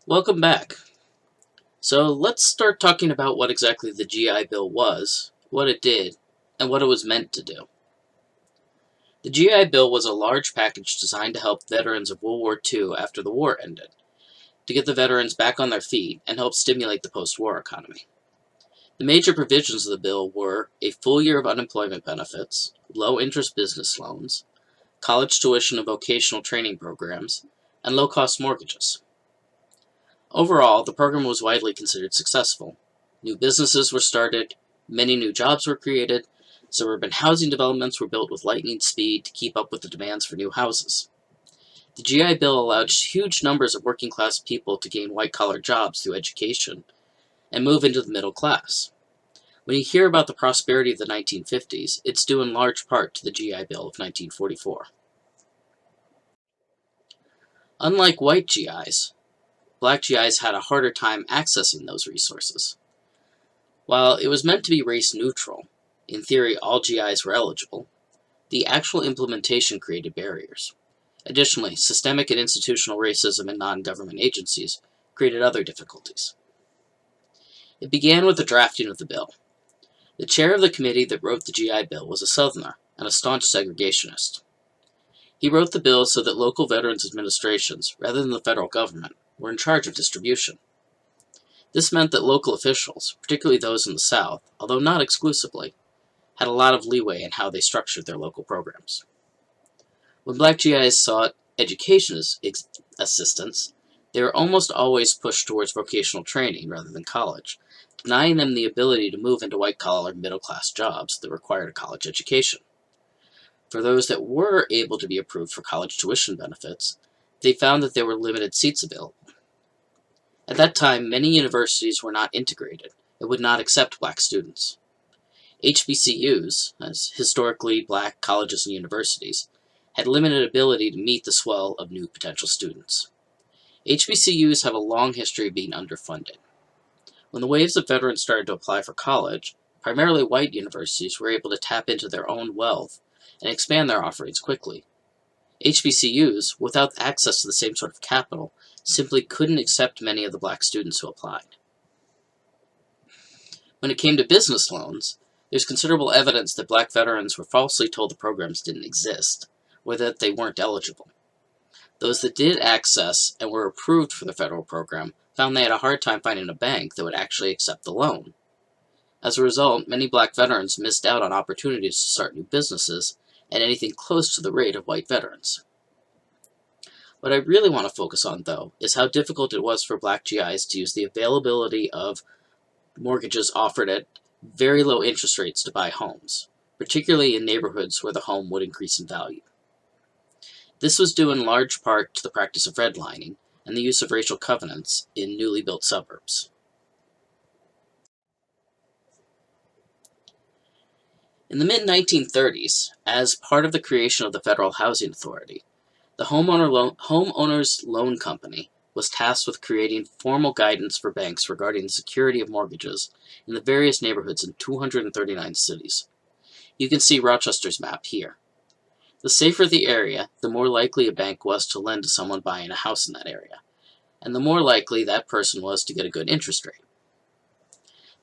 Welcome back. So let's start talking about what exactly the GI Bill was, what it did, and what it was meant to do. The GI Bill was a large package designed to help veterans of World War II after the war ended, to get the veterans back on their feet and help stimulate the post-war economy. The major provisions of the bill were a full year of unemployment benefits, low-interest business loans, college tuition and vocational training programs, and low-cost mortgages. Overall, the program was widely considered successful. New businesses were started, many new jobs were created, suburban housing developments were built with lightning speed to keep up with the demands for new houses. The GI Bill allowed huge numbers of working class people to gain white collar jobs through education and move into the middle class. When you hear about the prosperity of the 1950s, it's due in large part to the GI Bill of 1944. Unlike white GIs, black GIs had a harder time accessing those resources. While it was meant to be race neutral, in theory all GIs were eligible, the actual implementation created barriers. Additionally, systemic and institutional racism in non-government agencies created other difficulties. It began with the drafting of the bill. The chair of the committee that wrote the GI Bill was a Southerner and a staunch segregationist. He wrote the bill so that local veterans administrations, rather than the federal government, were in charge of distribution. This meant that local officials, particularly those in the South, although not exclusively, had a lot of leeway in how they structured their local programs. When black GIs sought education assistance, they were almost always pushed towards vocational training rather than college, denying them the ability to move into white-collar middle-class jobs that required a college education. For those that were able to be approved for college tuition benefits, they found that there were limited seats available. At that time, many universities were not integrated and would not accept black students. HBCUs, as historically black colleges and universities, had limited ability to meet the swell of new potential students. HBCUs have a long history of being underfunded. When the waves of veterans started to apply for college, primarily white universities were able to tap into their own wealth and expand their offerings quickly. HBCUs, without access to the same sort of capital, simply couldn't accept many of the black students who applied. When it came to business loans, there's considerable evidence that black veterans were falsely told the programs didn't exist, or that they weren't eligible. Those that did access and were approved for the federal program found they had a hard time finding a bank that would actually accept the loan. As a result, many black veterans missed out on opportunities to start new businesses at anything close to the rate of white veterans. What I really want to focus on, though, is how difficult it was for black GIs to use the availability of mortgages offered at very low interest rates to buy homes, particularly in neighborhoods where the home would increase in value. This was due in large part to the practice of redlining and the use of racial covenants in newly built suburbs. In the mid-1930s, as part of the creation of the Federal Housing Authority, the Homeowners Loan Company was tasked with creating formal guidance for banks regarding the security of mortgages in the various neighborhoods in 239 cities. You can see Rochester's map here. The safer the area, the more likely a bank was to lend to someone buying a house in that area, and the more likely that person was to get a good interest rate.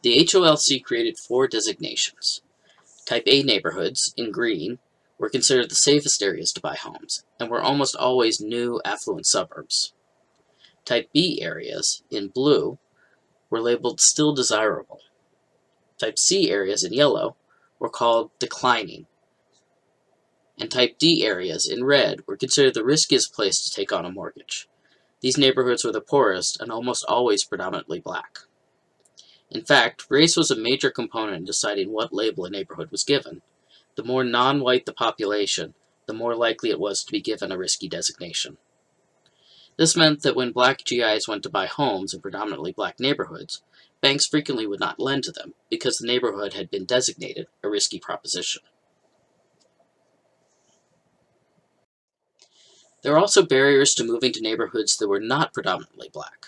The HOLC created 4 designations. Type A neighborhoods, in green, were considered the safest areas to buy homes, and were almost always new, affluent suburbs. Type B areas, in blue, were labeled still desirable. Type C areas, in yellow, were called declining. And Type D areas, in red, were considered the riskiest place to take on a mortgage. These neighborhoods were the poorest and almost always predominantly black. In fact, race was a major component in deciding what label a neighborhood was given. The more non-white the population, the more likely it was to be given a risky designation. This meant that when black GIs went to buy homes in predominantly black neighborhoods, banks frequently would not lend to them because the neighborhood had been designated a risky proposition. There are also barriers to moving to neighborhoods that were not predominantly black.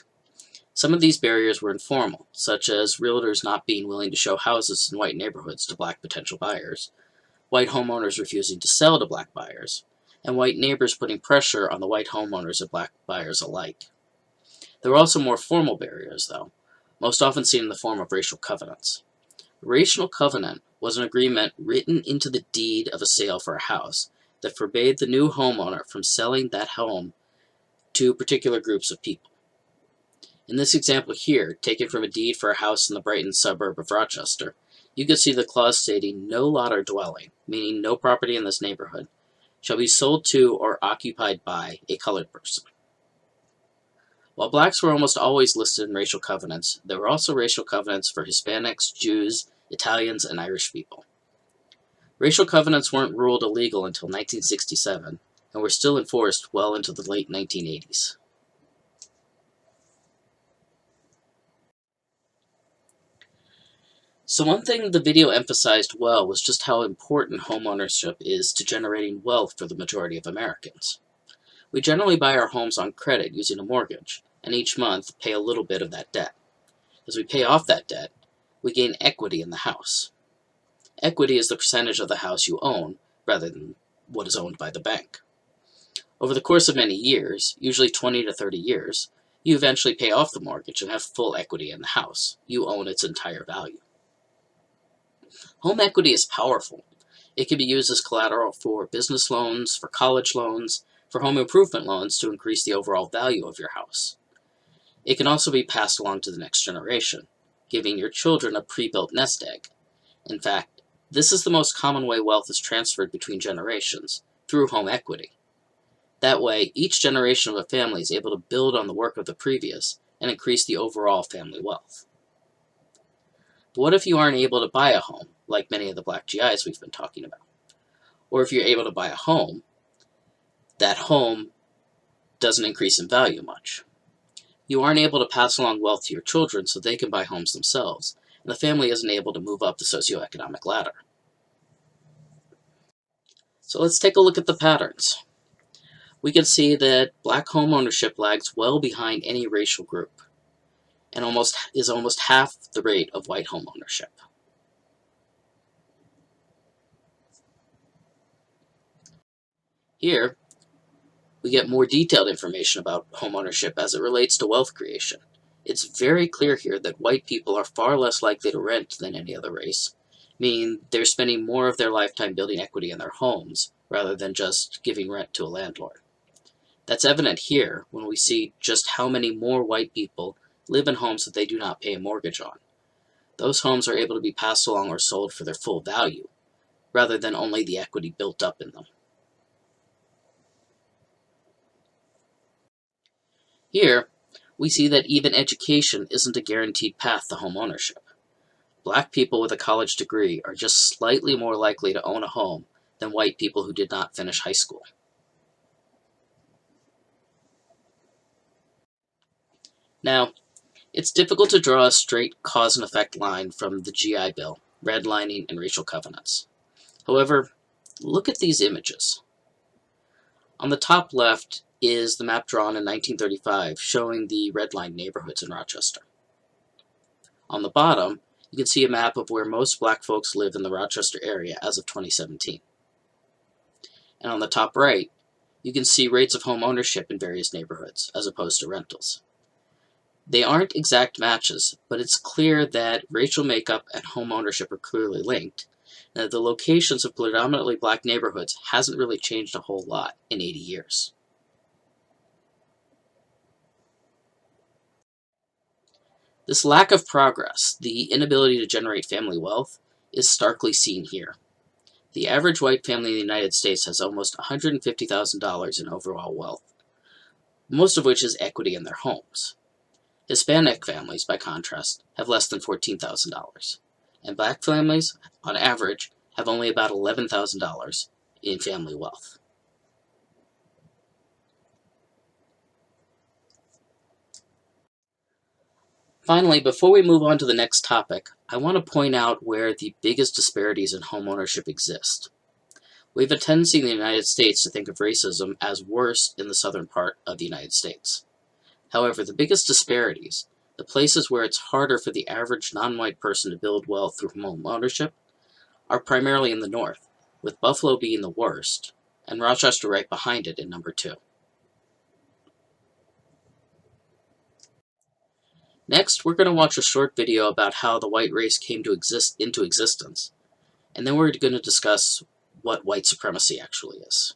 Some of these barriers were informal, such as realtors not being willing to show houses in white neighborhoods to black potential buyers, white homeowners refusing to sell to black buyers, and white neighbors putting pressure on the white homeowners and black buyers alike. There were also more formal barriers, though, most often seen in the form of racial covenants. A racial covenant was an agreement written into the deed of a sale for a house that forbade the new homeowner from selling that home to particular groups of people. In this example here, taken from a deed for a house in the Brighton suburb of Rochester, you can see the clause stating no lot or dwelling, meaning no property in this neighborhood, shall be sold to or occupied by a colored person. While blacks were almost always listed in racial covenants, there were also racial covenants for Hispanics, Jews, Italians, and Irish people. Racial covenants weren't ruled illegal until 1967 and were still enforced well into the late 1980s. So one thing the video emphasized well was just how important homeownership is to generating wealth for the majority of Americans. We generally buy our homes on credit using a mortgage, and each month pay a little bit of that debt. As we pay off that debt, we gain equity in the house. Equity is the percentage of the house you own, rather than what is owned by the bank. Over the course of many years, usually 20 to 30 years, you eventually pay off the mortgage and have full equity in the house. You own its entire value. Home equity is powerful. It can be used as collateral for business loans, for college loans, for home improvement loans to increase the overall value of your house. It can also be passed along to the next generation, giving your children a pre-built nest egg. In fact, this is the most common way wealth is transferred between generations, through home equity. That way, each generation of a family is able to build on the work of the previous and increase the overall family wealth. But what if you aren't able to buy a home, like many of the black GIs we've been talking about? Or if you're able to buy a home, that home doesn't increase in value much. You aren't able to pass along wealth to your children so they can buy homes themselves, and the family isn't able to move up the socioeconomic ladder. So let's take a look at the patterns. We can see that black home ownership lags well behind any racial group, and is almost half the rate of white home ownership. Here, we get more detailed information about home ownership as it relates to wealth creation. It's very clear here that white people are far less likely to rent than any other race, meaning they're spending more of their lifetime building equity in their homes rather than just giving rent to a landlord. That's evident here when we see just how many more white people live in homes that they do not pay a mortgage on. Those homes are able to be passed along or sold for their full value, rather than only the equity built up in them. Here, we see that even education isn't a guaranteed path to home ownership. Black people with a college degree are just slightly more likely to own a home than white people who did not finish high school. Now, it's difficult to draw a straight cause and effect line from the GI Bill, redlining, and racial covenants. However, look at these images. On the top left is the map drawn in 1935 showing the redlined neighborhoods in Rochester. On the bottom, you can see a map of where most black folks live in the Rochester area as of 2017. And on the top right, you can see rates of home ownership in various neighborhoods, as opposed to rentals. They aren't exact matches, but it's clear that racial makeup and home ownership are clearly linked, and that the locations of predominantly black neighborhoods hasn't really changed a whole lot in 80 years. This lack of progress, the inability to generate family wealth, is starkly seen here. The average white family in the United States has almost $150,000 in overall wealth, most of which is equity in their homes. Hispanic families, by contrast, have less than $14,000, and black families, on average, have only about $11,000 in family wealth. Finally, before we move on to the next topic, I want to point out where the biggest disparities in home ownership exist. We have a tendency in the United States to think of racism as worse in the southern part of the United States. However, the biggest disparities, the places where it's harder for the average non-white person to build wealth through home ownership, are primarily in the north, with Buffalo being the worst, and Rochester right behind it in number 2. Next, we're going to watch a short video about how the white race came to into existence, and then we're going to discuss what white supremacy actually is.